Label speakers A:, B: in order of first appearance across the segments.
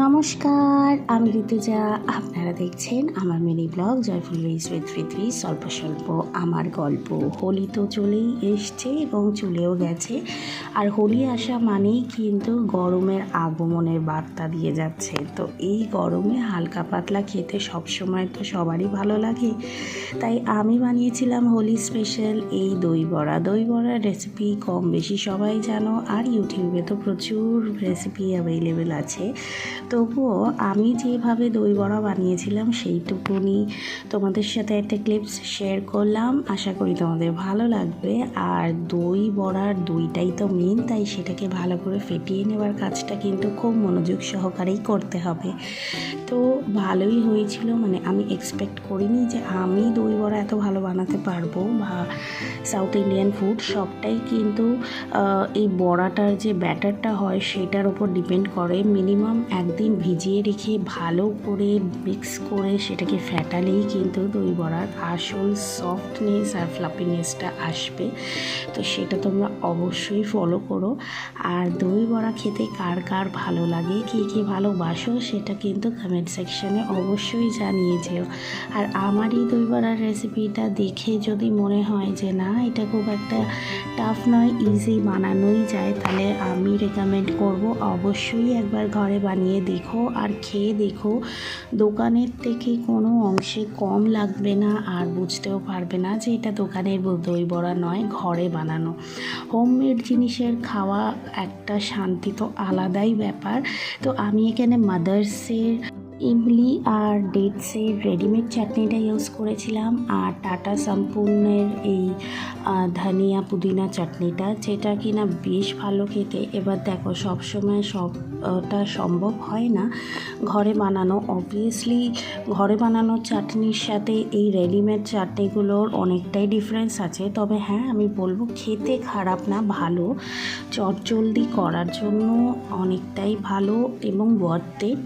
A: নমস্কার, আমি ঋতুজা। আপনারা দেখছেন আমার মিনি ব্লগ জয়ফুল রিস উইথ পৃথ্বী। স্বল্প স্বল্প আমার গল্প। হোলি তো চলেই এসছে এবং চলেও গেছে। আর হোলি আসা মানেই কিন্তু গরমের আগমনের বার্তা দিয়ে যাচ্ছে। তো এই গরমে হালকা পাতলা খেতে সবসময় তো সবারই ভালো লাগে। তাই আমি বানিয়েছিলাম হোলি স্পেশাল এই দই বড়া। দই বড়ার রেসিপি কম বেশি সবাই জানো, আর ইউটিউবে তো প্রচুর রেসিপি অ্যাভেলেবেল আছে। তবুও আমি যেভাবে দই বড়া বানিয়েছিলাম সেইটুকুনি তোমাদের সাথে একটা ক্লিপস শেয়ার করলাম। আশা করি তোমাদের ভালো লাগবে। আর দই বড়ার দইটাই তো মেন, তাই সেটাকে ভালো করে ফেটিয়ে নেবার কাজটা কিন্তু খুব মনোযোগ সহকারেই করতে হবে। তো ভালোই হয়েছিল, মানে আমি এক্সপেক্ট করিনি যে আমি দই বড়া এত ভালো বানাতে পারবো। বা সাউথ ইন্ডিয়ান ফুড সবটাই কিন্তু এই বড়াটার যে ব্যাটারটা হয় সেটার ওপর ডিপেন্ড করে। মিনিমাম একদিন ভিজিয়ে রেখে ভালো করে মিক্স করে সেটাকে ফেটালেই কিন্তু দই বড়ার আসল সফটনেস আর ফ্লাফিনেসটা আসবে। তো সেটা তোমরা অবশ্যই ফলো করো। আর দই বড়া খেতে কার কার ভালো লাগে, কী কী ভালোবাসো, সেটা কিন্তু কমেন্ট সেকশানে অবশ্যই জানিয়ে যেও। আর আমার এই দই বড়ার রেসিপিটা দেখে যদি মনে হয় যে না, এটা খুব একটা টাফ নয়, ইজি বানানোই যায়, তাহলে আমি রেকমেন্ড করব অবশ্যই একবার ঘরে বানিয়ে দেখো আর খেয়ে দেখো। দোকানের থেকে কোনো অংশে কম লাগবে না, আর বুঝতেও পারবে না যে এটা দোকানের দই বড়া নয়, ঘরে বানানো হোমমেড জিনিসের খাওয়া একটা শান্তি তো আলাদাই ব্যাপার। তো আমি এখানে মাদার্সের ইমলি আর ডেটসের রেডিমেড চাটনিটা ইউজ করেছিলাম, আর টাটা সম্পূর্ণের এই ধনিয়া পুদিনা চাটনিটা, যেটা কিনা বেশ ভালো খেতে। এবার দেখো, সবসময় সবটা সম্ভব হয় না ঘরে বানানো। অবভিয়াসলি ঘরে বানানো চাটনির সাথে এই রেডিমেড চাটনিগুলোর অনেকটাই ডিফারেন্স আছে। তবে হ্যাঁ, আমি বলবো খেতে খারাপ না, ভালো, চটজলদি করার জন্য অনেকটাই ভালো এবং ওয়ার্থ ইট।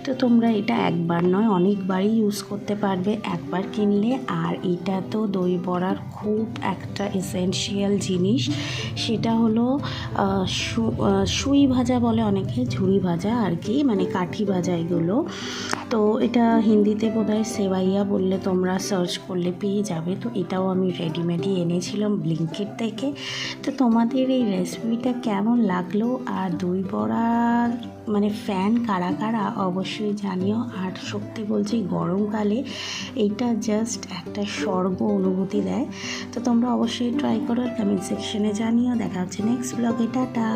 A: তো তোমরা এটা একবার নয় অনেকবারই ইউজ করতে পারবে একবার কিনলে। আর এটা তো দই বড়ার খুব একটা এসেনশিয়াল জিনিস, সেটা হলো সুই ভাজা বলে অনেকে, ঝুড়ি ভাজা আর কি, মানে কাঠি ভাজা এগুলো। তো এটা হিন্দিতে বোধহয় সেবাইয়া বললে তোমরা সার্চ করলে পেয়ে যাবে। তো এটাও আমি রেডিমেডই এনেছিলাম ব্লিঙ্কিট থেকে। তো তোমাদের এই রেসিপিটা কেমন লাগলো, আর দই বড়ার মানে ফ্যান কারা কারা অবশ্যই জানিও। আর সত্যি বলছি, গরমকালে এইটা জাস্ট একটা স্বর্গ অনুভূতি দেয়। তো তোমরা অবশ্যই ট্রাই করো, কমেন্ট সেকশনে জানিও। দেখা হচ্ছে নেক্সট ব্লগে। টাটা।